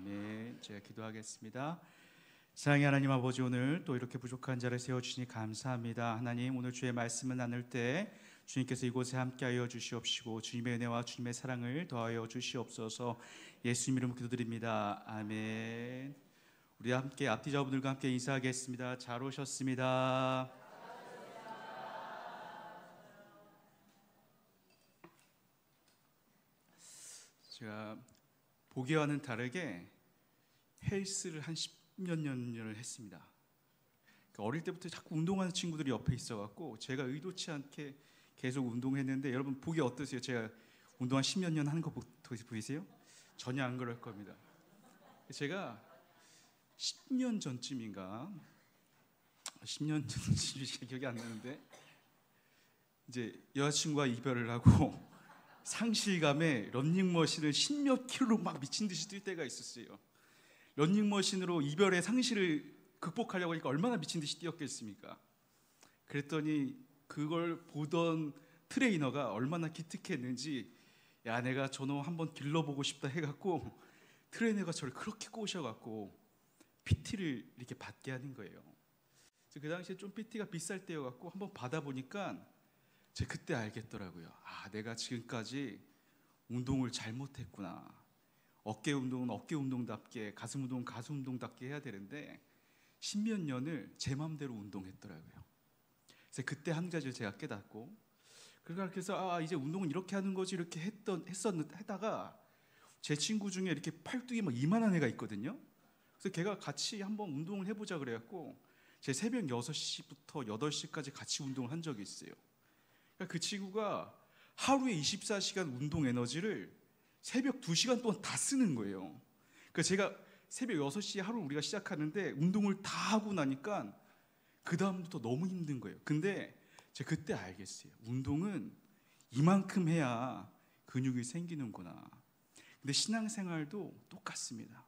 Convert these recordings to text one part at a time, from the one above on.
아멘. 제가 기도하겠습니다. 사랑의 하나님 아버지, 오늘 또 이렇게 부족한 자를 세워주시니 감사합니다. 하나님, 오늘 주의 말씀을 나눌 때 주님께서 이곳에 함께하여 주시옵시고 주님의 은혜와 주님의 사랑을 더하여 주시옵소서. 예수님 이름으로 기도드립니다. 아멘. 우리 함께 앞뒤 자분들과 함께 인사하겠습니다. 잘 오셨습니다. 제가 보기와는 다르게 헬스를 한 10몇 년을 했습니다. 어릴 때부터 자꾸 운동하는 친구들이 옆에 있어갖고 제가 의도치 않게 계속 운동했는데, 여러분 보기 어떠세요? 제가 운동 한 10몇 년 하는 거 보이세요? 전혀 안 그럴 겁니다. 제가 10년 전쯤인가, 10년 전쯤인지 기억이 안 나는데, 이제 여자친구와 이별을 하고 상실감에 런닝머신을 10몇 킬로로 막 미친 듯이 뛸 때가 있었어요. 런닝머신으로 이별의 상실을 극복하려고 하니까 얼마나 미친 듯이 뛰었겠습니까? 그랬더니 그걸 보던 트레이너가 얼마나 기특했는지, 야, 내가 저놈 한번 길러보고 싶다 해갖고 트레이너가 저를 그렇게 꼬셔갖고 PT를 이렇게 받게 하는 거예요. 그 당시에 좀 PT가 비쌀 때여갖고 한번 받아보니까 제가 그때 알겠더라고요. 아, 내가 지금까지 운동을 잘못했구나. 어깨 운동은 어깨 운동답게, 가슴 운동은 가슴 운동답게 해야 되는데 10몇 년을 제 마음대로 운동했더라고요. 그래서 그때 한 가지를 제가 깨닫고, 그래서 이제 운동은 이렇게 하는 거지 이렇게 했다가 제 친구 중에 이렇게 팔뚝이 막 이만한 애가 있거든요. 그래서 걔가 같이 한번 운동을 해보자 그래갖고 제 새벽 6시부터 8시까지 같이 운동을 한 적이 있어요. 그러니까 그 친구가 하루에 24시간 운동 에너지를 새벽 2시간 동안 다 쓰는 거예요. 그러니까 제가 새벽 6시에 하루 우리가 시작하는데 운동을 다 하고 나니까 그 다음부터 너무 힘든 거예요. 근데 제가 그때 알겠어요. 운동은 이만큼 해야 근육이 생기는구나. 근데 신앙생활도 똑같습니다.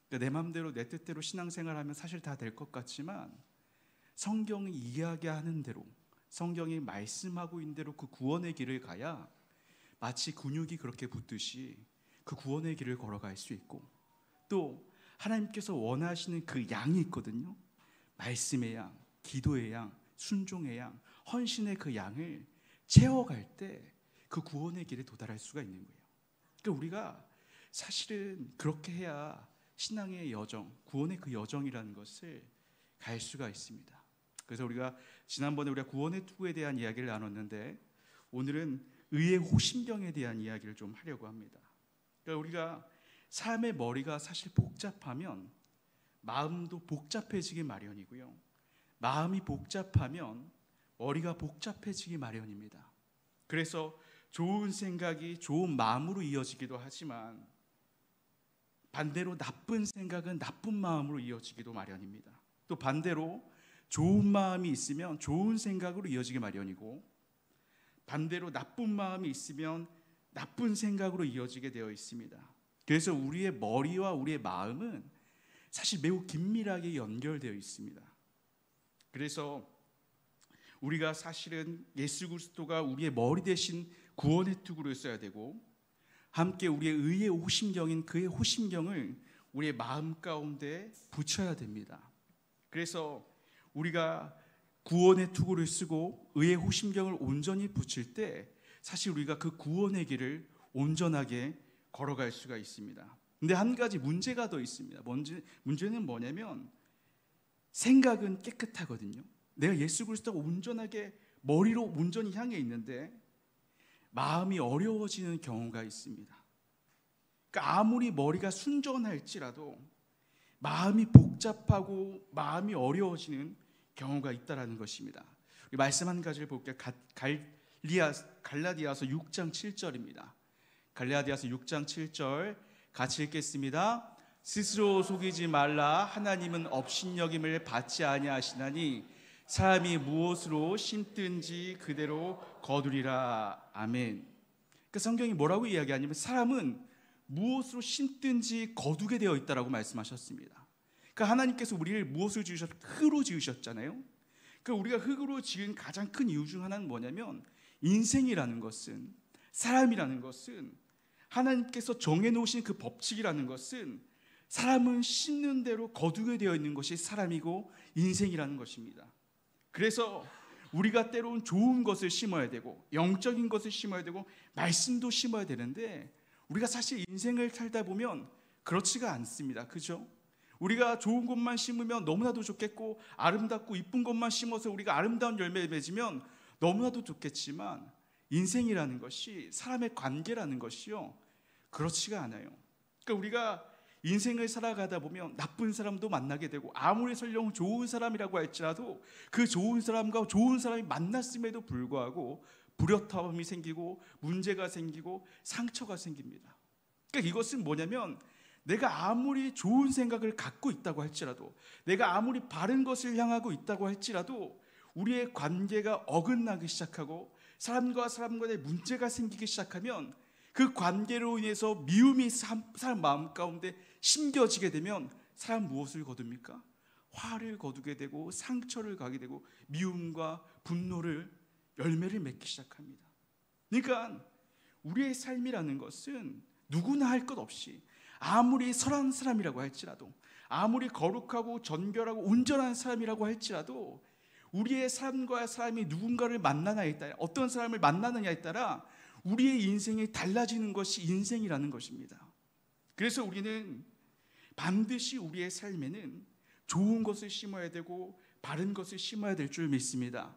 그러니까 내 마음대로 내 뜻대로 신앙생활하면 사실 다 될 것 같지만, 성경이 이야기하는 대로, 성경이 말씀하고 있는 대로 그 구원의 길을 가야 마치 근육이 그렇게 붙듯이 그 구원의 길을 걸어갈 수 있고, 또 하나님께서 원하시는 그 양이 있거든요. 말씀의 양, 기도의 양, 순종의 양, 헌신의 그 양을 채워갈 때 그 구원의 길에 도달할 수가 있는 거예요. 그러니까 우리가 사실은 그렇게 해야 신앙의 여정, 구원의 그 여정이라는 것을 갈 수가 있습니다. 그래서 우리가 지난번에 우리가 구원의 투구에 대한 이야기를 나눴는데, 오늘은 의의 호심경에 대한 이야기를 좀 하려고 합니다. 그러니까 우리가 삶의 머리가 사실 복잡하면 마음도 복잡해지기 마련이고요. 마음이 복잡하면 머리가 복잡해지기 마련입니다. 그래서 좋은 생각이 좋은 마음으로 이어지기도 하지만 반대로 나쁜 생각은 나쁜 마음으로 이어지기도 마련입니다. 또 반대로 좋은 마음이 있으면 좋은 생각으로 이어지기 마련이고, 반대로 나쁜 마음이 있으면 나쁜 생각으로 이어지게 되어 있습니다. 그래서 우리의 머리와 우리의 마음은 사실 매우 긴밀하게 연결되어 있습니다. 그래서 우리가 사실은 예수 그리스도가 우리의 머리 대신 구원의 투구를 써야 되고, 함께 우리의 의의 호심경인 그의 호심경을 우리의 마음 가운데 붙여야 됩니다. 그래서 우리가 구원의 투구를 쓰고 의의 호심경을 온전히 붙일 때 사실 우리가 그 구원의 길을 온전하게 걸어갈 수가 있습니다. 근데 한 가지 문제가 더 있습니다. 문제는 뭐냐면, 생각은 깨끗하거든요. 내가 예수 그리스도가 온전하게 머리로 온전히 향해 있는데 마음이 어려워지는 경우가 있습니다. 그러니까 아무리 머리가 순전할지라도 마음이 복잡하고 마음이 어려워지는 경우가 있다라는 것입니다. 말씀 한 가지를 볼게요. 갈라디아서 6장 7절입니다. 갈라디아서 6장 7절 같이 읽겠습니다. 스스로 속이지 말라. 하나님은 업신여김을 받지 아니하시나니 사람이 무엇으로 심든지 그대로 거두리라. 아멘. 그러니까 성경이 뭐라고 이야기하냐면, 사람은 무엇으로 심든지 거두게 되어 있다라고 말씀하셨습니다. 그러니까 하나님께서 우리를 무엇을 흙으로 지으셨잖아요. 그러니까 우리가 흙으로 지은 가장 큰 이유 중 하나는 뭐냐면, 인생이라는 것은, 사람이라는 것은 하나님께서 정해놓으신 그 법칙이라는 것은 사람은 심는 대로 거두게 되어 있는 것이 사람이고 인생이라는 것입니다. 그래서 우리가 때로는 좋은 것을 심어야 되고 영적인 것을 심어야 되고 말씀도 심어야 되는데 우리가 사실 인생을 살다 보면 그렇지가 않습니다. 그죠? 우리가 좋은 것만 심으면 너무나도 좋겠고 아름답고 이쁜 것만 심어서 우리가 아름다운 열매를 맺으면 너무나도 좋겠지만 인생이라는 것이, 사람의 관계라는 것이요, 그렇지가 않아요. 그러니까 우리가 인생을 살아가다 보면 나쁜 사람도 만나게 되고 아무리 설령 좋은 사람이라고 할지라도 그 좋은 사람과 좋은 사람이 만났음에도 불구하고 불협화음이 생기고 문제가 생기고 상처가 생깁니다. 그러니까 이것은 뭐냐면 내가 아무리 좋은 생각을 갖고 있다고 할지라도 내가 아무리 바른 것을 향하고 있다고 할지라도 우리의 관계가 어긋나기 시작하고 사람과 사람 간에 문제가 생기기 시작하면 그 관계로 인해서 미움이 사람 마음 가운데 심겨지게 되면 사람 무엇을 거둡니까? 화를 거두게 되고 상처를 가게 되고 미움과 분노를 열매를 맺기 시작합니다. 그러니까 우리의 삶이라는 것은 누구나 할 것 없이 아무리 선한 사람이라고 할지라도 아무리 거룩하고 정결하고 온전한 사람이라고 할지라도 우리의 삶과 사람이 누군가를 만나느냐에 따라 어떤 사람을 만나느냐에 따라 우리의 인생이 달라지는 것이 인생이라는 것입니다. 그래서 우리는 반드시 우리의 삶에는 좋은 것을 심어야 되고 바른 것을 심어야 될 줄 믿습니다.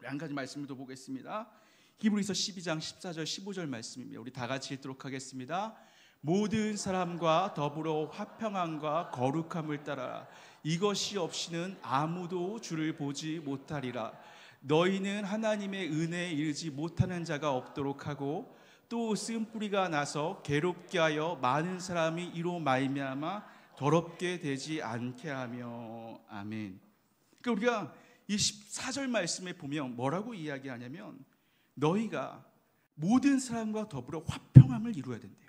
한 가지 말씀을 더 보겠습니다. 히브리서 12장 14절 15절 말씀입니다. 우리 다 같이 읽도록 하겠습니다. 모든 사람과 더불어 화평함과 거룩함을 따라 이것이 없이는 아무도 주를 보지 못하리라. 너희는 하나님의 은혜에 이르지 못하는 자가 없도록 하고 또 쓴뿌리가 나서 괴롭게 하여 많은 사람이 이로 말미암아 더럽게 되지 않게 하며. 아멘. 그러니까 우리가 이 14절 말씀에 보면 뭐라고 이야기하냐면 너희가 모든 사람과 더불어 화평함을 이루어야 된대요.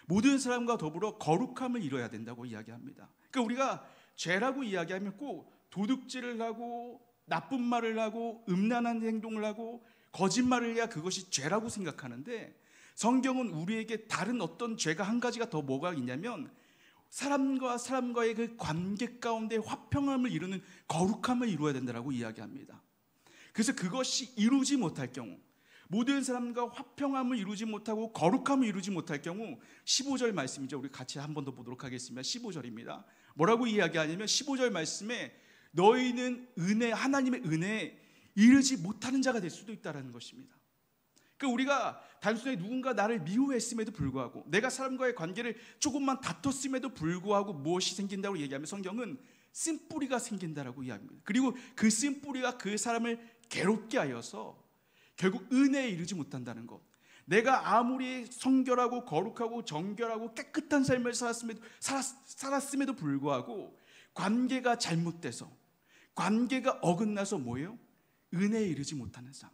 모든 사람과 더불어 거룩함을 이루어야 된다고 이야기합니다. 그러니까 우리가 죄라고 이야기하면 꼭 도둑질을 하고 나쁜 말을 하고 음란한 행동을 하고 거짓말을 해야 그것이 죄라고 생각하는데 성경은 우리에게 다른 어떤 죄가 한 가지가 더 뭐가 있냐면 사람과 사람과의 그 관계 가운데 화평함을 이루는 거룩함을 이루어야 된다고 이야기합니다. 그래서 그것이 이루지 못할 경우 모든 사람과 화평함을 이루지 못하고 거룩함을 이루지 못할 경우 15절 말씀이죠. 우리 같이 한 번 더 보도록 하겠습니다. 15절입니다. 뭐라고 이야기하냐면 15절 말씀에 너희는 은혜, 하나님의 은혜에 이르지 못하는 자가 될 수도 있다는 것입니다. 그러니까 우리가 단순히 누군가 나를 미워했음에도 불구하고 내가 사람과의 관계를 조금만 다퉜음에도 불구하고 무엇이 생긴다고 얘기하면 성경은 쓴뿌리가 생긴다라고 이야기합니다. 그리고 그 쓴뿌리가 그 사람을 괴롭게 하여서 결국 은혜에 이르지 못한다는 것. 내가 아무리 성결하고 거룩하고 정결하고 깨끗한 삶을 살았음에도 불구하고 관계가 잘못돼서 관계가 어긋나서 뭐예요? 은혜에 이르지 못하는 삶,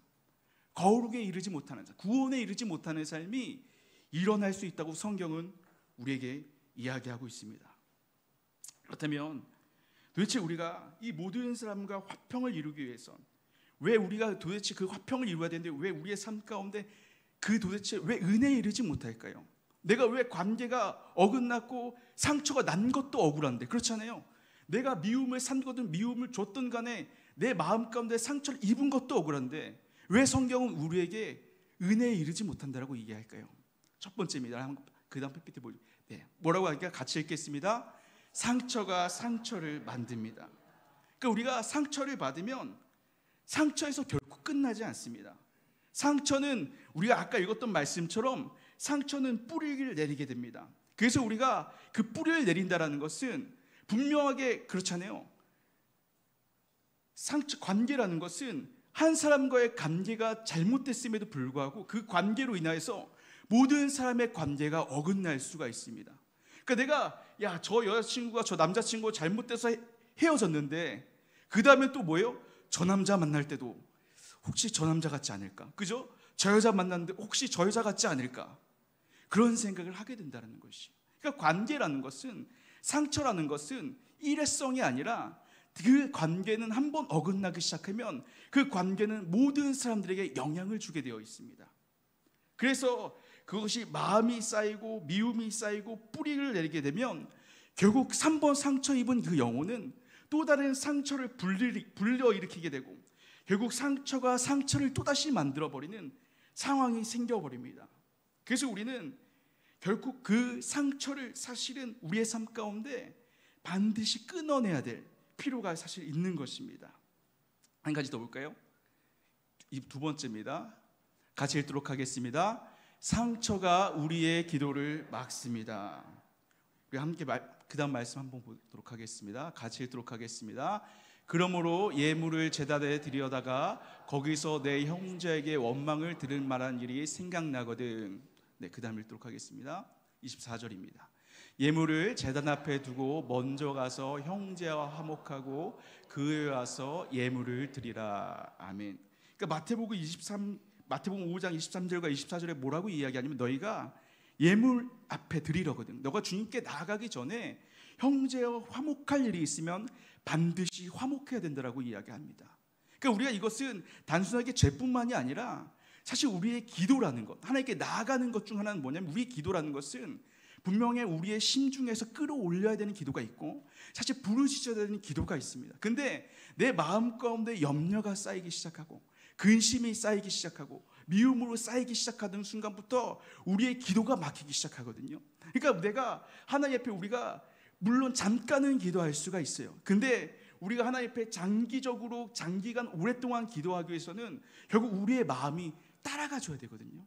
거룩에 이르지 못하는 삶, 구원에 이르지 못하는 삶이 일어날 수 있다고 성경은 우리에게 이야기하고 있습니다. 그렇다면 도대체 우리가 이 모든 사람과 화평을 이루기 위해서 왜 우리가 도대체 그 화평을 이루어야 되는데 왜 우리의 삶 가운데 그 도대체 왜 은혜에 이르지 못할까요? 내가 왜 관계가 어긋났고 상처가 난 것도 억울한데 그렇잖아요. 내가 미움을 산 거든 미움을 줬든 간에 내 마음 가운데 상처를 입은 것도 억울한데 왜 성경은 우리에게 은혜에 이르지 못한다라고 얘기할까요? 첫 번째입니다. 그 다음 PPT 보죠. 네, 뭐라고 할까요? 같이 읽겠습니다. 상처가 상처를 만듭니다. 그러니까 우리가 상처를 받으면 상처에서 결코 끝나지 않습니다. 상처는 우리가 아까 읽었던 말씀처럼 상처는 뿌리를 내리게 됩니다. 그래서 우리가 그 뿌리를 내린다는 것은 분명하게 그렇잖아요. 상처 관계라는 것은 한 사람과의 관계가 잘못됐음에도 불구하고 그 관계로 인하여서 모든 사람의 관계가 어긋날 수가 있습니다. 그러니까 내가 저 여자친구가 저 남자친구가 잘못돼서 헤어졌는데 그 다음에 또 뭐예요? 저 남자 만날 때도 혹시 저 남자 같지 않을까? 그죠? 저 여자 만났는데 혹시 저 여자 같지 않을까? 그런 생각을 하게 된다는 것이. 그러니까 관계라는 것은 상처라는 것은 일회성이 아니라 그 관계는 한번 어긋나기 시작하면 그 관계는 모든 사람들에게 영향을 주게 되어 있습니다. 그래서 그것이 마음이 쌓이고 미움이 쌓이고 뿌리를 내리게 되면 결국 3번 상처 입은 그 영혼은 또 다른 상처를 불러일으키게 되고 결국 상처가 상처를 또다시 만들어버리는 상황이 생겨버립니다. 그래서 우리는 결국 그 상처를 사실은 우리의 삶 가운데 반드시 끊어내야 될 필요가 사실 있는 것입니다. 한 가지 더 볼까요? 이 두 번째입니다. 같이 읽도록 하겠습니다. 상처가 우리의 기도를 막습니다. 우리 함께 그 다음 말씀 한번 보도록 하겠습니다. 같이 읽도록 하겠습니다. 그러므로 예물을 제단에 드려다가 거기서 내 형제에게 원망을 들을 만한 일이 생각나거든. 네, 그 다음 읽도록 하겠습니다. 24절입니다. 예물을 제단 앞에 두고 먼저 가서 형제와 화목하고 그에 와서 예물을 드리라. 아멘. 그러니까 마태복음 5장 23절과 24절에 뭐라고 이야기하냐면 너희가 예물 앞에 드리려거든. 너가 주님께 나아가기 전에 형제와 화목할 일이 있으면 반드시 화목해야 된다라고 이야기합니다. 그러니까 우리가 이것은 단순하게 죄뿐만이 아니라 사실 우리의 기도라는 것, 하나님께 나아가는 것 중 하나는 뭐냐면 우리의 기도라는 것은 분명히 우리의 심중에서 끌어올려야 되는 기도가 있고 사실 부르짖어야 되는 기도가 있습니다. 근데 내 마음 가운데 염려가 쌓이기 시작하고 근심이 쌓이기 시작하고 미움으로 쌓이기 시작하는 순간부터 우리의 기도가 막히기 시작하거든요. 그러니까 내가 하나님 앞에 우리가 물론 잠깐은 기도할 수가 있어요. 근데 우리가 하나님 앞에 장기간 오랫동안 기도하기 위해서는 결국 우리의 마음이 따라가 줘야 되거든요.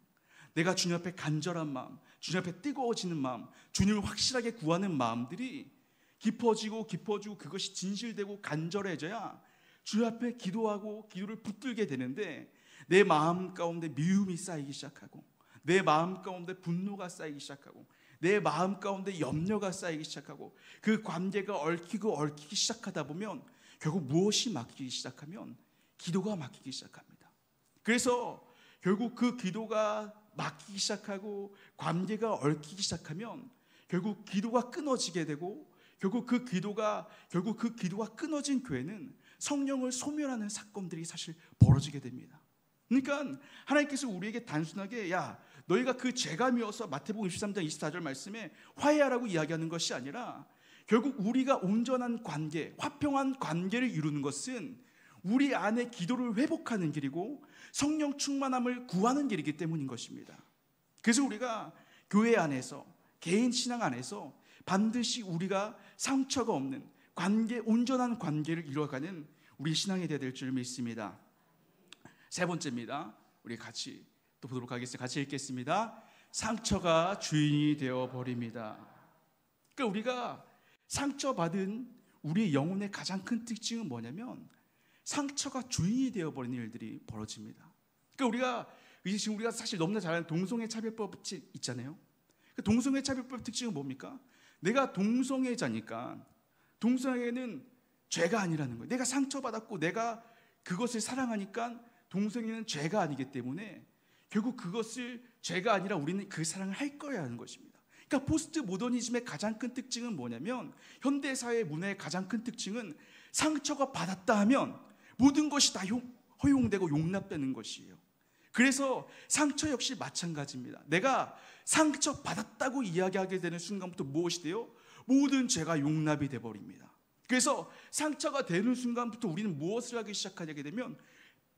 내가 주님 앞에 간절한 마음, 주님 앞에 뜨거워지는 마음, 주님을 확실하게 구하는 마음들이 깊어지고 그것이 진실되고 간절해져야 주님 앞에 기도하고 기도를 붙들게 되는데 내 마음 가운데 미움이 쌓이기 시작하고 내 마음 가운데 분노가 쌓이기 시작하고 내 마음 가운데 염려가 쌓이기 시작하고 그 관계가 얽히기 시작하다 보면 결국 무엇이 막히기 시작하면 기도가 막히기 시작합니다. 그래서 결국 그 기도가 막히기 시작하고 관계가 얽히기 시작하면 결국 기도가 끊어지게 되고 결국 그 기도가 끊어진 교회는 성령을 소멸하는 사건들이 사실 벌어지게 됩니다. 그러니까 하나님께서 우리에게 단순하게 야 너희가 그 죄가 미워서 마태복음 23장 24절 말씀에 화해하라고 이야기하는 것이 아니라 결국 우리가 온전한 관계, 화평한 관계를 이루는 것은 우리 안에 기도를 회복하는 길이고 성령 충만함을 구하는 길이기 때문인 것입니다. 그래서 우리가 교회 안에서 개인 신앙 안에서 반드시 우리가 상처가 없는 온전한 관계를 이루어가는 우리 신앙이 되어야 될 줄 믿습니다. 세 번째입니다. 우리 같이 또 보도록 하겠습니다. 같이 읽겠습니다. 상처가 주인이 되어 버립니다. 그러니까 우리가 상처받은 우리의 영혼의 가장 큰 특징은 뭐냐면 상처가 주인이 되어 버리는 일들이 벌어집니다. 그러니까 우리가 사실 너무나 잘 아는 동성애 차별법이 있잖아요. 그 동성애 차별법 특징은 뭡니까? 내가 동성애자니까 동성애는 죄가 아니라는 거예요. 내가 상처받았고 내가 그것을 사랑하니까 동성애는 죄가 아니기 때문에 결국 그것을 죄가 아니라 우리는 그 사랑을 할 거야 하는 것입니다. 그러니까 포스트 모더니즘의 가장 큰 특징은 뭐냐면 현대사회 문화의 가장 큰 특징은 상처가 받았다 하면 모든 것이 다 허용되고 용납되는 것이에요. 그래서 상처 역시 마찬가지입니다. 내가 상처 받았다고 이야기하게 되는 순간부터 무엇이 돼요? 모든 죄가 용납이 돼버립니다. 그래서 상처가 되는 순간부터 우리는 무엇을 하기 시작하게 되면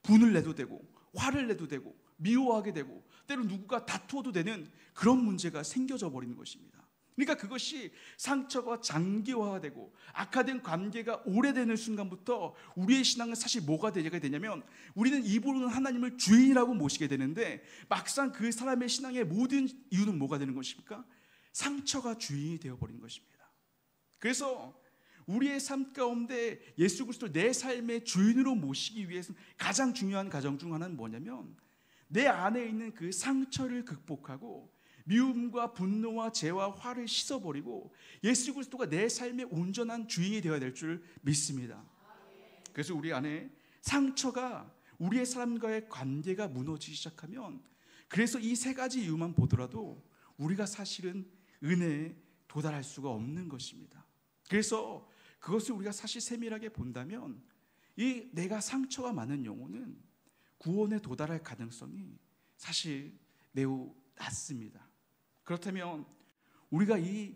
분을 내도 되고 화를 내도 되고 미워하게 되고 때로 누구가 다투어도 되는 그런 문제가 생겨져 버리는 것입니다. 그러니까 그것이 상처가 장기화되고 악화된 관계가 오래되는 순간부터 우리의 신앙은 사실 뭐가 되게 되냐면 우리는 입으로는 하나님을 주인이라고 모시게 되는데 막상 그 사람의 신앙의 모든 이유는 뭐가 되는 것입니까? 상처가 주인이 되어버린 것입니다. 그래서 우리의 삶 가운데 예수 그리스도를 내 삶의 주인으로 모시기 위해서는 가장 중요한 과정 중 하나는 뭐냐면 내 안에 있는 그 상처를 극복하고 미움과 분노와 죄와 화를 씻어버리고 예수 그리스도가 내 삶의 온전한 주인이 되어야 될 줄 믿습니다. 그래서 우리 안에 상처가 우리의 사람과의 관계가 무너지기 시작하면 그래서 이 세 가지 이유만 보더라도 우리가 사실은 은혜에 도달할 수가 없는 것입니다. 그래서 그것을 우리가 사실 세밀하게 본다면 이 내가 상처가 많은 영혼은 구원에 도달할 가능성이 사실 매우 낫습니다. 그렇다면 우리가 이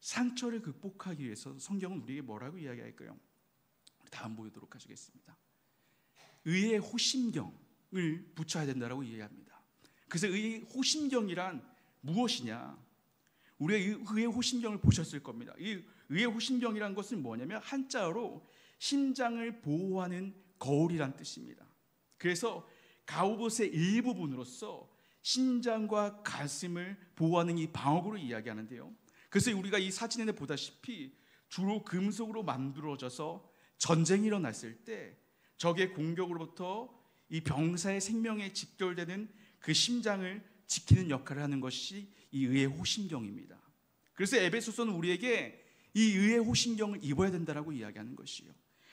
상처를 극복하기 위해서 성경은 우리에게 뭐라고 이야기할까요? 다음 보도록 하시겠습니다. 의의 호심경을 붙여야 된다고 이야기합니다. 그래서 의의 호심경이란 무엇이냐? 우리가 의의 호심경을 보셨을 겁니다. 이 의의 호심경이란 것은 뭐냐면 한자어로 심장을 보호하는 거울이란 뜻입니다. 그래서 갑옷의 일부분으로서 심장과 가슴을 보호하는 이 방어구를 이야기하는데요. 그래서 우리가 이 사진에 보다시피 주로 금속으로 만들어져서 전쟁이 일어났을 때 적의 공격으로부터 이 병사의 생명에 직결되는 그 심장을 지키는 역할을 하는 것이 이 의의 호심경입니다. 그래서 에베소서는 우리에게 이 의의 호심경을 입어야 된다라고 이야기하는 것이요.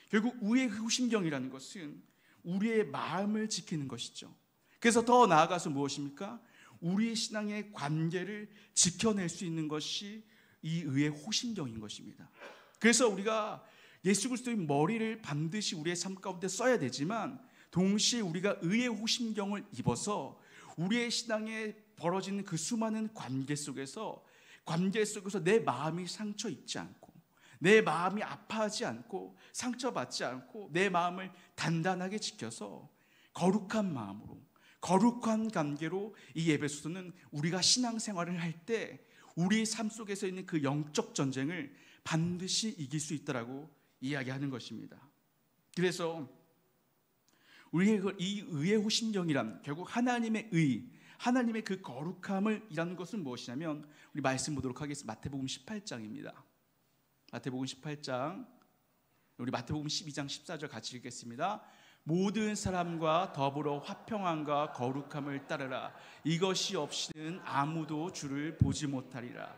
결국 의의 호심경이라는 것은 우리의 마음을 지키는 것이죠. 그래서 더 나아가서 무엇입니까? 우리의 신앙의 관계를 지켜낼 수 있는 것이 이 의의 호심경인 것입니다. 그래서 우리가 예수 그리스도의 머리를 반드시 우리의 삶 가운데 써야 되지만 동시에 우리가 의의 호심경을 입어서 우리의 신앙에 벌어지는 그 수많은 관계 속에서 내 마음이 상처 입지 않고 내 마음이 아파하지 않고 상처받지 않고 내 마음을 단단하게 지켜서 거룩한 마음으로 거룩한 관계로 이 에베소서는 우리가 신앙생활을 할 때 우리 삶 속에서 있는 그 영적 전쟁을 반드시 이길 수 있다라고 이야기하는 것입니다. 그래서 우리의 이 의의 호심경이란 결국 하나님의 의, 하나님의 그 거룩함을 이라는 것은 무엇이냐면 우리 말씀 보도록 하겠습니다. 마태복음 18장입니다. 마태복음 18장, 우리 마태복음 12장 14절 같이 읽겠습니다. 모든 사람과 더불어 화평함과 거룩함을 따르라. 이것이 없이는 아무도 주를 보지 못하리라.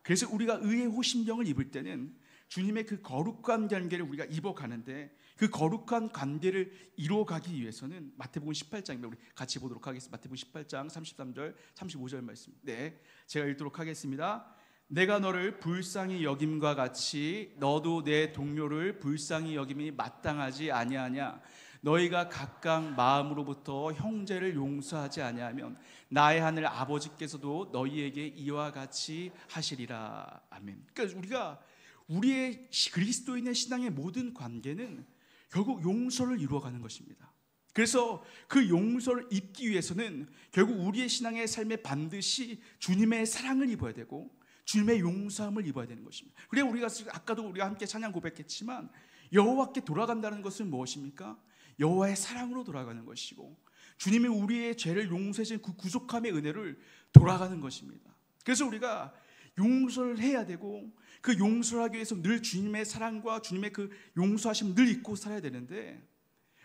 그래서 우리가 의의 호심경을 입을 때는 주님의 그 거룩한 관계를 우리가 입어가는데 그 거룩한 관계를 이루어가기 위해서는 마태복음 18장입니다. 우리 같이 보도록 하겠습니다. 마태복음 18장 33절 35절 말씀. 네, 제가 읽도록 하겠습니다. 내가 너를 불쌍히 여김과 같이 너도 내 동료를 불쌍히 여김이 마땅하지 아니하냐. 너희가 각각 마음으로부터 형제를 용서하지 아니하면 나의 하늘 아버지께서도 너희에게 이와 같이 하시리라. 아멘. 그러니까 우리가 우리의 그리스도인의 신앙의 모든 관계는 결국 용서를 이루어가는 것입니다. 그래서 그 용서를 입기 위해서는 결국 우리의 신앙의 삶에 반드시 주님의 사랑을 입어야 되고 주님의 용서함을 입어야 되는 것입니다. 그래 우리가 아까도 우리가 함께 찬양 고백했지만 여호와께 돌아간다는 것은 무엇입니까? 여호와의 사랑으로 돌아가는 것이고 주님이 우리의 죄를 용서해 주신 그 구속함의 은혜를 돌아가는 것입니다. 그래서 우리가 용서를 해야 되고 그 용서를 하기 위해서 늘 주님의 사랑과 주님의 그 용서하심을 늘 잊고 살아야 되는데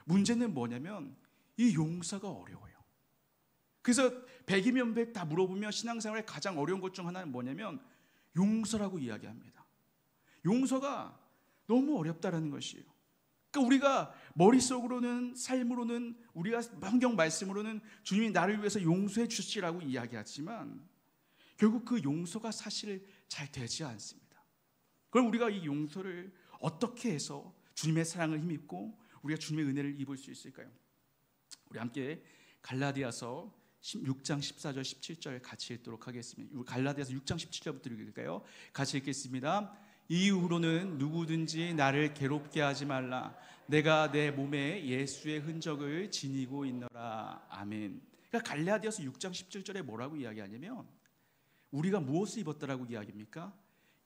문제는 뭐냐면 이 용서가 어려워요. 그래서 100이면 100 다 물어보면 신앙생활의 가장 어려운 것 중 하나는 뭐냐면 용서라고 이야기합니다. 용서가 너무 어렵다라는 것이에요. 그러니까 우리가 머릿속으로는 삶으로는 우리가 성경 말씀으로는 주님이 나를 위해서 용서해 주시라고 이야기하지만 결국 그 용서가 사실 잘 되지 않습니다. 그럼 우리가 이 용서를 어떻게 해서 주님의 사랑을 힘입고 우리가 주님의 은혜를 입을 수 있을까요? 우리 함께 갈라디아서 6장 14절 17절 같이 읽도록 하겠습니다. 갈라디아서 6장 17절부터 읽을까요? 같이 읽겠습니다. 이후로는 누구든지 나를 괴롭게 하지 말라. 내가 내 몸에 예수의 흔적을 지니고 있노라. 아멘. 그러니까 갈라디아서 6장 17절에 뭐라고 이야기하냐면 우리가 무엇을 입었다라고 이야기합니까?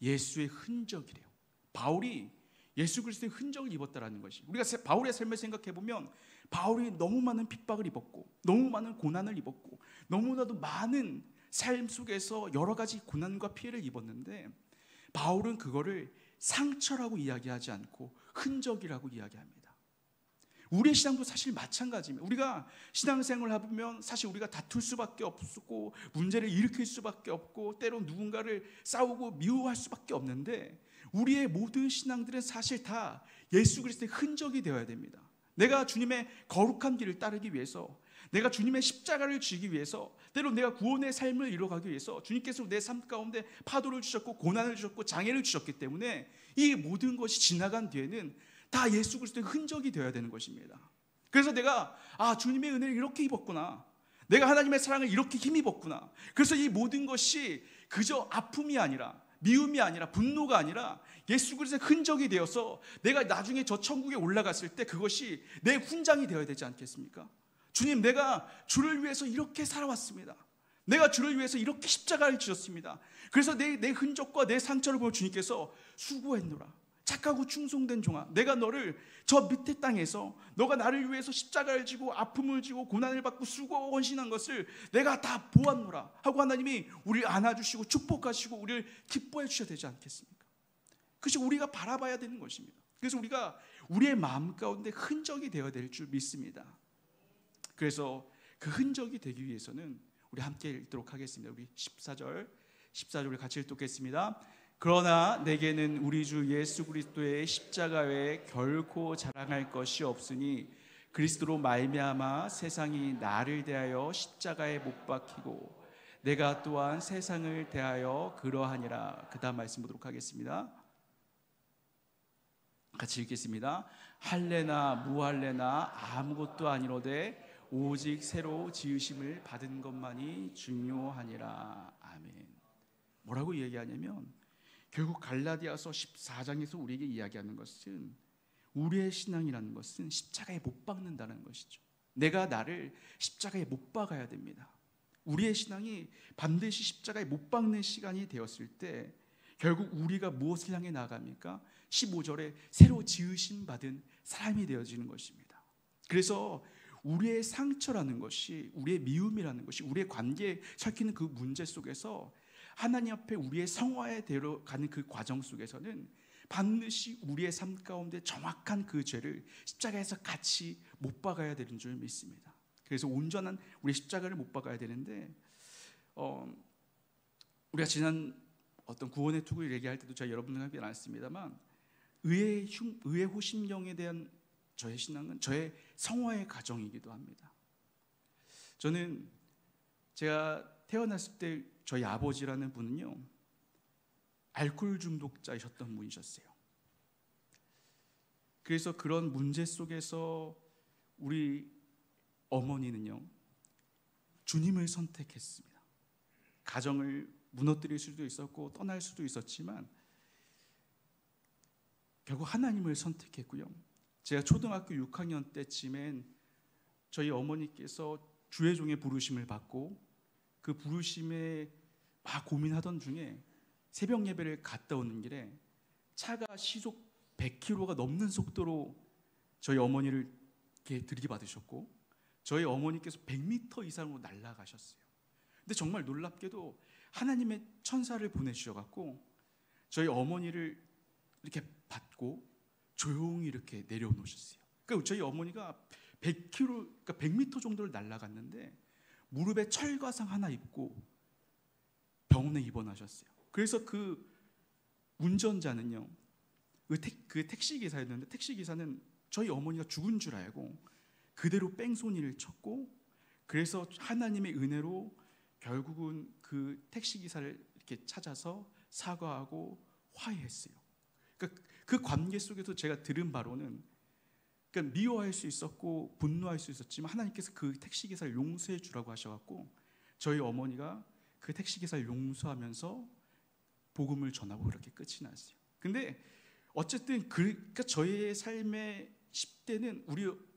예수의 흔적이래요. 바울이 예수 그리스도의 흔적을 입었다라는 것이. 우리가 바울의 삶을 생각해 보면 바울이 너무 많은 핍박을 입었고 너무 많은 고난을 입었고 너무나도 많은 삶 속에서 여러 가지 고난과 피해를 입었는데 바울은 그거를 상처라고 이야기하지 않고 흔적이라고 이야기합니다. 우리의 신앙도 사실 마찬가지입니다. 우리가 신앙생활을 하면 사실 우리가 다툴 수밖에 없고 문제를 일으킬 수밖에 없고 때론 누군가를 싸우고 미워할 수밖에 없는데 우리의 모든 신앙들은 사실 다 예수 그리스도의 흔적이 되어야 됩니다. 내가 주님의 거룩한 길을 따르기 위해서 내가 주님의 십자가를 지기 위해서 때론 내가 구원의 삶을 이루어가기 위해서 주님께서 내 삶 가운데 파도를 주셨고 고난을 주셨고 장애를 주셨기 때문에 이 모든 것이 지나간 뒤에는 다 예수 그리스도의 흔적이 되어야 되는 것입니다. 그래서 내가 주님의 은혜를 이렇게 입었구나. 내가 하나님의 사랑을 이렇게 힘입었구나. 그래서 이 모든 것이 그저 아픔이 아니라, 미움이 아니라, 분노가 아니라 예수 그리스도의 흔적이 되어서 내가 나중에 저 천국에 올라갔을 때 그것이 내 훈장이 되어야 되지 않겠습니까? 주님, 내가 주를 위해서 이렇게 살아왔습니다. 내가 주를 위해서 이렇게 십자가를 지었습니다. 그래서 내 흔적과 내 상처를 보여 주님께서 수고했노라. 착하고 충성된 종아, 내가 너를 저 밑에 땅에서 너가 나를 위해서 십자가를 지고 아픔을 지고 고난을 받고 수고하고 헌신한 것을 내가 다 보았노라 하고 하나님이 우리를 안아주시고 축복하시고 우리를 기뻐해 주셔야 되지 않겠습니까? 그것이 우리가 바라봐야 되는 것입니다. 그래서 우리가 우리의 마음 가운데 흔적이 되어야 될 줄 믿습니다. 그래서 그 흔적이 되기 위해서는 우리 함께 읽도록 하겠습니다. 우리 14절을 같이 읽겠습니다. 그러나 내게는 우리 주 예수 그리스도의 십자가 외에 결코 자랑할 것이 없으니 그리스도로 말미암아 세상이 나를 대하여 십자가에 못 박히고 내가 또한 세상을 대하여 그러하니라. 그 다음 말씀 보도록 하겠습니다. 같이 읽겠습니다. 할래나 무할래나 아무것도 아니로되 오직 새로 지으심을 받은 것만이 중요하니라. 아멘. 뭐라고 얘기하냐면 결국 갈라디아서 14장에서 우리에게 이야기하는 것은 우리의 신앙이라는 것은 십자가에 못 박는다는 것이죠. 내가 나를 십자가에 못 박아야 됩니다. 우리의 신앙이 반드시 십자가에 못 박는 시간이 되었을 때 결국 우리가 무엇을 향해 나아갑니까? 15절에 새로 지으심 받은 사람이 되어지는 것입니다. 그래서 우리의 상처라는 것이, 우리의 미움이라는 것이, 우리의 관계에 얽히는 그 문제 속에서 하나님 앞에 우리의 성화에 데려가는 그 과정 속에서는 반드시 우리의 삶 가운데 정확한 그 죄를 십자가에서 같이 못 박아야 되는 줄 믿습니다. 그래서 온전한 우리 십자가를 못 박아야 되는데 우리가 지난 어떤 구원의 투구를 얘기할 때도 제가 여러분들에게 나눴습니다만 의의 호심령에 대한 저의 신앙은 저의 성화의 과정이기도 합니다. 저는 제가 태어났을 때 저희 아버지라는 분은요 알코올 중독자이셨던 분이셨어요. 그래서 그런 문제 속에서 우리 어머니는요 주님을 선택했습니다. 가정을 무너뜨릴 수도 있었고 떠날 수도 있었지만 결국 하나님을 선택했고요. 제가 초등학교 6학년 때쯤엔 저희 어머니께서 주의 종의 부르심을 받고 그 부르심에 막 고민하던 중에 새벽 예배를 갔다 오는 길에 차가 시속 100km가 넘는 속도로 저희 어머니를 이렇게 들이받으셨고 저희 어머니께서 100m 이상으로 날아가셨어요. 근데 정말 놀랍게도 하나님의 천사를 보내주셔갖고 저희 어머니를 이렇게 받고 조용히 이렇게 내려놓으셨어요. 그러니까 저희 어머니가 100km, 그러니까 100m 정도를 날아갔는데 무릎에 철과상 하나 입고 병원에 입원하셨어요. 그래서 그 운전자는요, 그 택시기사였는데 택시기사는 저희 어머니가 죽은 줄 알고 그대로 뺑소니를 쳤고 그래서 하나님의 은혜로 결국은 그 택시기사를 이렇게 찾아서 사과하고 화해했어요. 그러니까 그 관계 속에서 제가 들은 바로는 그러니까 미워할 수 있었고 분노할 수 있었지만 하나님께서 그 택시기사를 용서해 주라고 하셔갖고 저희 어머니가 그 택시기사를 용서하면서 복음을 전하고 그렇게 끝이 났어요. 근데 어쨌든 그러니까 저의 삶의 10대는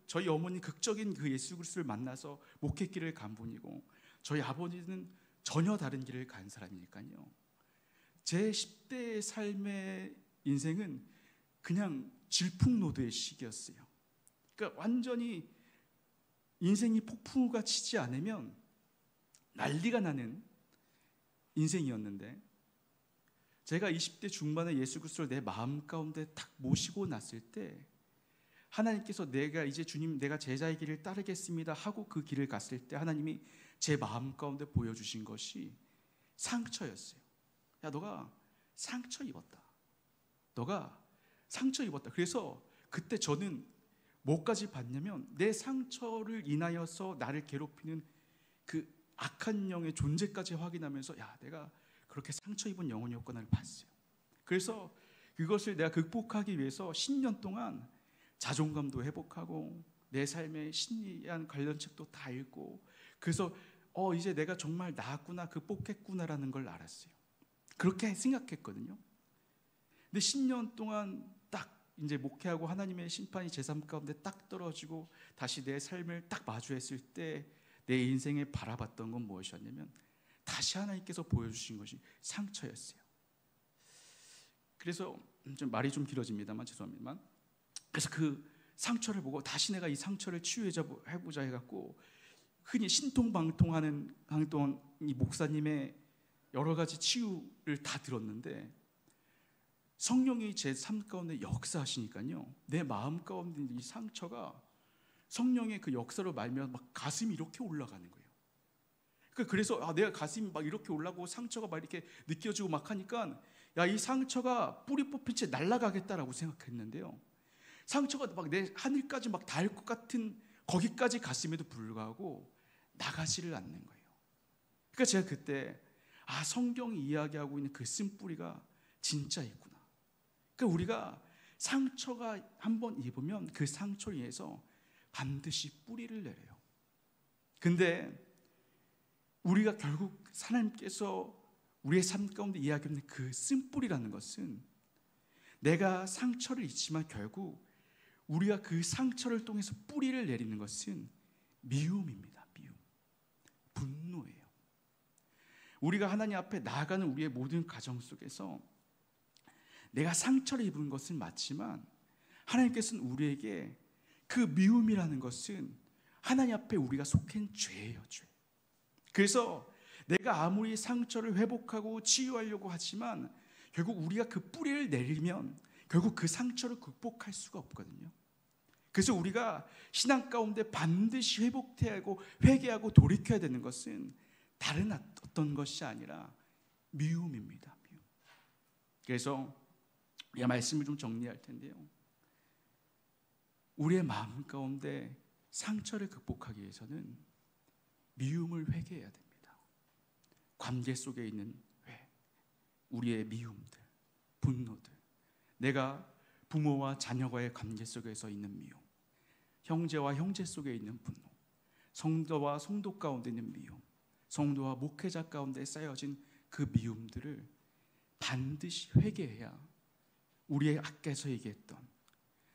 저희 어머니 극적인 그 예수 그리스도를 만나서 목회길을 간 분이고 저희 아버지는 전혀 다른 길을 간 사람이니까요. 제 10대의 삶의 인생은 그냥 질풍노도의 시기였어요. 그러니까 완전히 인생이 폭풍우가 치지 않으면 난리가 나는 인생이었는데 제가 20대 중반에 예수 그리스도를 내 마음 가운데 탁 모시고 났을 때 하나님께서 내가 이제 주님 내가 제자의 길을 따르겠습니다 하고 그 길을 갔을 때 하나님이 제 마음 가운데 보여주신 것이 상처였어요. 야, 너가 상처 입었다. 너가 상처 입었다. 그래서 그때 저는 뭐까지 봤냐면 내 상처를 인하여서 나를 괴롭히는 그 악한 영의 존재까지 확인하면서 야, 내가 그렇게 상처 입은 영혼이었구나를 봤어요. 그래서 그것을 내가 극복하기 위해서 10년 동안 자존감도 회복하고 내 삶의 신리한 관련 책도 다 읽고 그래서 이제 내가 정말 나았구나, 극복했구나라는 걸 알았어요. 그렇게 생각했거든요. 근데 10년 동안 딱 이제 목회하고 하나님의 심판이 제 삶 가운데 딱 떨어지고 다시 내 삶을 딱 마주했을 때 내 인생에 바라봤던 건 무엇이었냐면 다시 하나님께서 보여주신 것이 상처였어요. 그래서 좀 말이 좀 길어집니다만 죄송합니다만, 그래서 그 상처를 보고 다시 내가 이 상처를 치유해보자 해갖고 흔히 신통방통하는 이 목사님의 여러 가지 치유를 다 들었는데 성령이 제 삶 가운데 역사하시니까요, 내 마음 가운데 이 상처가 성령의 그 역사로 말미암아 막 가슴이 이렇게 올라가는 거예요. 그래서 내가 가슴이 막 이렇게 올라가고 상처가 막 이렇게 느껴지고 막 하니까 이 상처가 뿌리 뽑힌 채 날아가겠다라고 생각했는데요, 상처가 막 내 하늘까지 막 닿을 것 같은 거기까지 갔음에도 불구하고 나가지를 않는 거예요. 그러니까 제가 그때 성경이 이야기하고 있는 그 쓴뿌리가 진짜 있구나. 그러니까 우리가 상처가 한번 입으면 그 상처에 의해서 반드시 뿌리를 내려요. 근데 우리가 결국 하나님께서 우리의 삶 가운데 이야기하는 그 쓴뿌리라는 것은 내가 상처를 입지만 결국 우리가 그 상처를 통해서 뿌리를 내리는 것은 미움입니다. 미움, 분노예요. 우리가 하나님 앞에 나아가는 우리의 모든 가정 속에서 내가 상처를 입은 것은 맞지만 하나님께서는 우리에게 그 미움이라는 것은 하나님 앞에 우리가 속한 죄예요, 죄. 그래서 내가 아무리 상처를 회복하고 치유하려고 하지만 결국 우리가 그 뿌리를 내리면 결국 그 상처를 극복할 수가 없거든요. 그래서 우리가 신앙 가운데 반드시 회복해야 하고 회개하고 돌이켜야 되는 것은 다른 어떤 것이 아니라 미움입니다. 미움. 그래서 이 말씀을 좀 정리할 텐데요, 우리의 마음 가운데 상처를 극복하기 위해서는 미움을 회개해야 됩니다. 관계 속에 있는 우리의 미움들, 분노들, 내가 부모와 자녀와의 관계 속에서 있는 미움, 형제와 형제 속에 있는 분노, 성도와 성도 가운데 있는 미움, 성도와 목회자 가운데 쌓여진 그 미움들을 반드시 회개해야 우리의 앞에서 얘기했던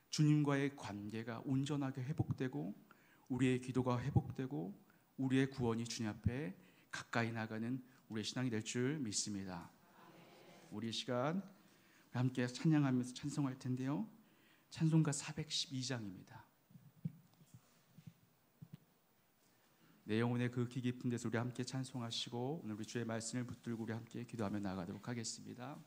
주님과의 관계가 온전하게 회복되고 우리의 기도가 회복되고 우리의 구원이 주님 앞에 가까이 나가는 우리의 신앙이 될 줄 믿습니다. 우리 시간 함께 찬양하면서 찬송할 텐데요, 찬송가 412장입니다. 내 영혼의 그 기 깊은 데서 우리 함께 찬송하시고 오늘 우리 주의 말씀을 붙들고 우리 함께 기도하며 나아가도록 하겠습니다.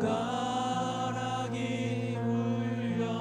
가락이 울려나네.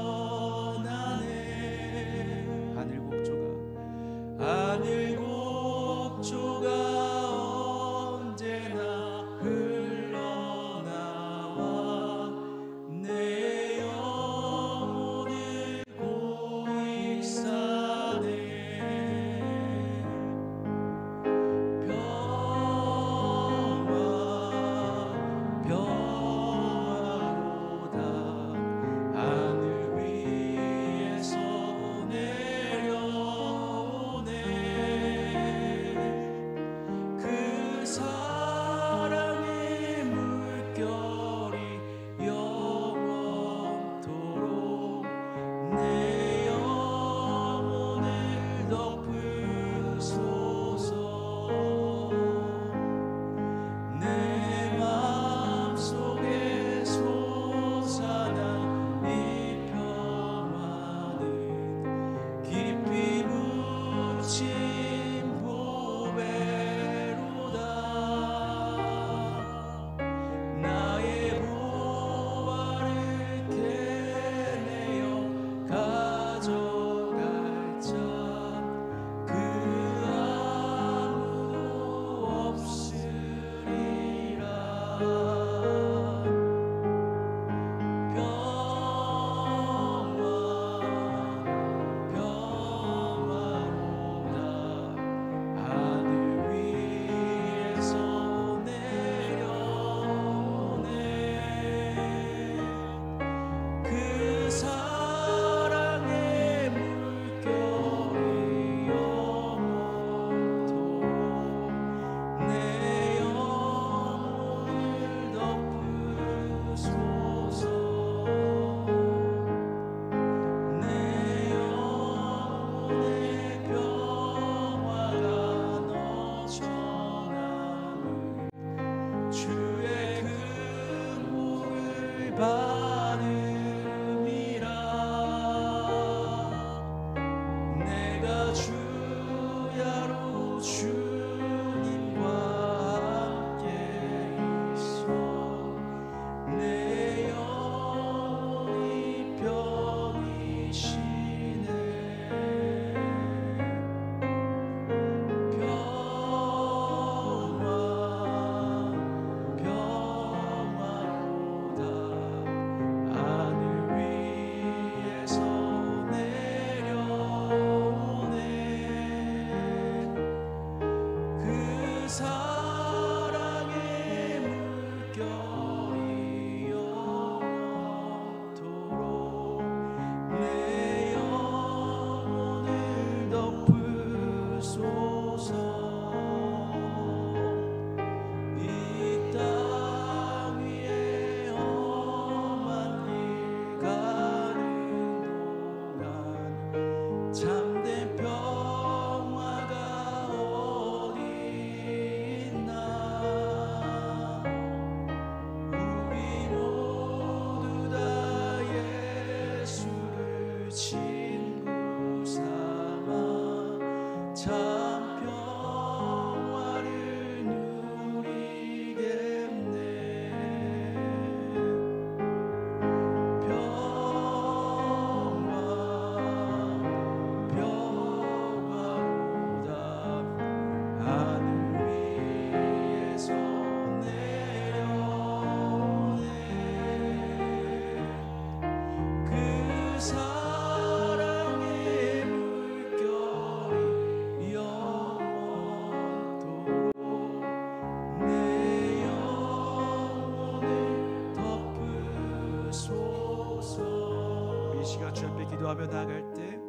기도하며 나아갈 때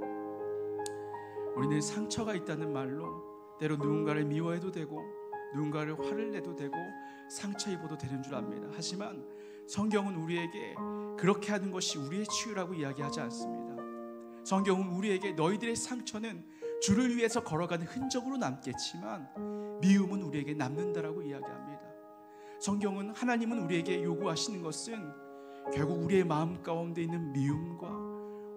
우리는 상처가 있다는 말로 때로 누군가를 미워해도 되고 누군가를 화를 내도 되고 상처 입어도 되는 줄 압니다. 하지만 성경은 우리에게 그렇게 하는 것이 우리의 치유라고 이야기하지 않습니다. 성경은 우리에게 너희들의 상처는 주를 위해서 걸어가는 흔적으로 남겠지만 미움은 우리에게 남는다라고 이야기합니다. 성경은 하나님은 우리에게 요구하시는 것은 결국 우리의 마음 가운데 있는 미움과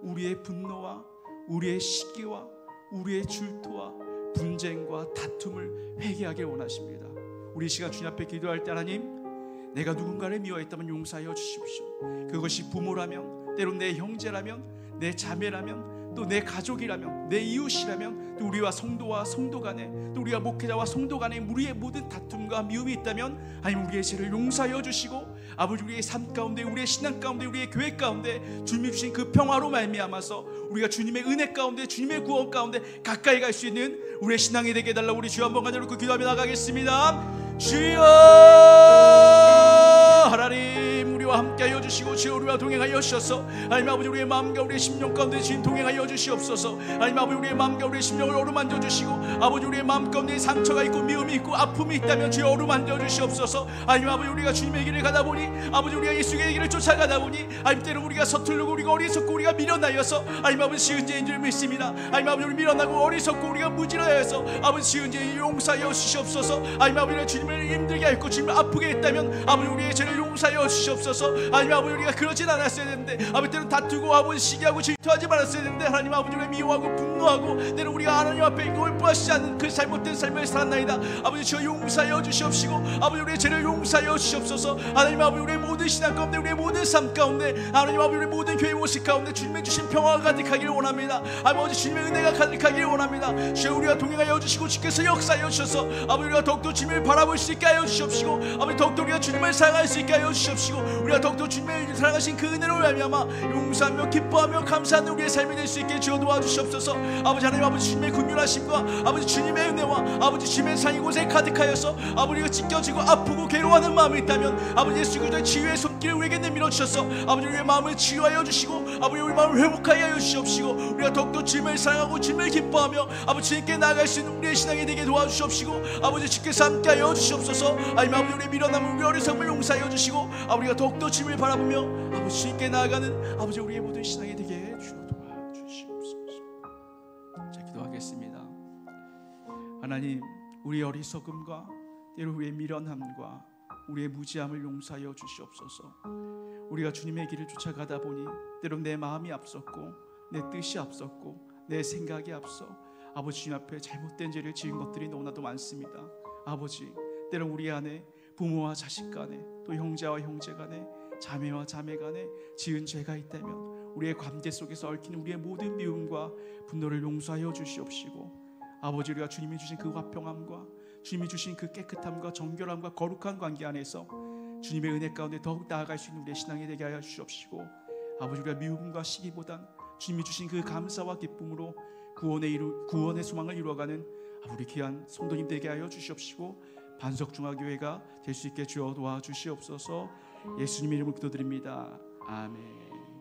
우리의 분노와 우리의 시기와 우리의 질투와 분쟁과 다툼을 회개하길 원하십니다. 우리 시간 주님 앞에 기도할 때 하나님, 내가 누군가를 미워했다면 용서하여 주십시오. 그것이 부모라면, 때론 내 형제라면, 내 자매라면, 또 내 가족이라면, 내 이웃이라면, 또 우리와 성도 간에, 또 우리와 목회자와 성도 간에 우리의 모든 다툼과 미움이 있다면 하나님 우리의 죄를 용서하여 주시고 아버지 우리의 삶 가운데, 우리의 신앙 가운데, 우리의 교회 가운데 주님이 주신 그 평화로 말미암아서 우리가 주님의 은혜 가운데, 주님의 구원 가운데 가까이 갈 수 있는 우리의 신앙이 되게 해달라고 우리 주여 한번 간절히 기도하며 나가겠습니다. 주여 하나님, 우리와 함께하여 주시고 주여 우리와 동행하여 주셔서 하나님 아버지 우리의 마음과 우리의 심령 가운데 주님 동행하여 주시옵소서. 하나님 아버지 우리의 마음과 우리의 심령을 어루만져 주시고 아버지 우리의 마음 가운데 상처가 있고 미움이 있고 아픔이 있다면 주여 어루만져 주시옵소서. 하나님 아버지 우리가 주님의 길을 가다 보니 아버지 우리가 예수의 길을 쫓아가다 보니 하나님 때로 우리가 서툴르고 우리가 어리석고 우리가 미련하여서 하나님 아버지 시은 죄인 줄 믿습니다. 하나님 아버지 우리 미련하고 어리석고 우리가 무지하여서 아버지 시은 죄인 용서하여 주시옵소서. 하나님 아버지 주님을 힘들게 했고 주님을 아프게 했다면 아버지 우리의 죄를 용서하여 주시옵소서. 하나님 아버지 우리가 그러진 않았어야 되는데 아버지 때는 다투고 아버지 시기하고 질투하지 말았어야 되는데 하나님 아버지 우리가 미워하고 분노하고 때는 우리가 하나님 앞에 용서하지 않는 그 잘못된 삶을 살았나이다. 아버지 주여 용서하여 주시옵시고 아버지 우리의 죄를 용서하여 주시옵소서. 하나님 아버지 우리의 모든 신앙 가운데 우리의 모든 삶 가운데 하나님 아버지 우리의 모든 교회 모습 가운데 주님의 주신 평화가 가득하기를 원합니다. 아버지 주님의 은혜가 가득하기를 원합니다. 주여 우리와 동행하여 주시고 주께서 역사하여 주셔서 아버지 우리가 더욱더 주님을 바라볼 수 있게 하여 주시옵시고 아버지 더욱더 우리가 주님을 사랑할 수 있게 하여 주시옵시고 우리가 더욱더 주님을 사랑하신 그 은혜로 말미암아 용서하며 기뻐하며 감사하는 우리의 삶이 될 수 있게 주여 도와주시옵소서. 아버지 하나님 아버지 주님의 긍휼하심과 아버지 주님의 은혜와 아버지 주님의 사랑이 곳에 가득하여서 아버지가 찢겨지고 아프고 괴로워하는 마음이 있다면 아버지 예수 그리스도의 치유의 손길을 우리에게 내밀어 주셔서 아버지 우리의 마음을 치유하여 주시고 아버지 우리 마음을 회복하여 하여 주시옵시고 우리가 더욱더 주님을 사랑하고 주님을 기뻐하며 아버지 주님께 나아갈 수 있는 우리의 신앙이 되게 도와주시옵시고 아버지 주께서 함께하여 주시옵소서. 아버지 우리의 미련함을 우리 어리석음을 용서하여 주시고 아버지가 더욱더 주님을 바라보며 아버지 주님께 나아가는 아버지 우리의 모든 신앙이 되게 주여 도와주시옵소서. 자 기도하겠습니다. 하나님 우리의 어리석음과 때로 우리의 미련함과 우리의 무지함을 용서하여 주시옵소서. 우리가 주님의 길을 쫓아가다 보니 때로 내 마음이 앞섰고 내 뜻이 앞섰고 내 생각이 앞서 아버지 주님 앞에 잘못된 죄를 지은 것들이 너무나도 많습니다. 아버지, 때론 우리 안에 부모와 자식 간에, 또 형제와 형제 간에, 자매와 자매 간에 지은 죄가 있다면 우리의 관계 속에서 얽힌 우리의 모든 미움과 분노를 용서하여 주시옵시고, 아버지, 우리가 주님이 주신 그 화평함과 주님이 주신 그 깨끗함과 정결함과 거룩한 관계 안에서 주님의 은혜 가운데 더욱 나아갈 수 있는 우리의 신앙이 되게 하여 주시옵시고, 아버지, 우리가 미움과 시기보단 주님이 주신 그 감사와 기쁨으로 구원의 소망을 이루어가는 우리 귀한 성도님 되게 하여 주시옵시고, 반석중화교회가 될 수 있게 주여 도와주시옵소서. 예수님의 이름으로 기도드립니다. 아멘.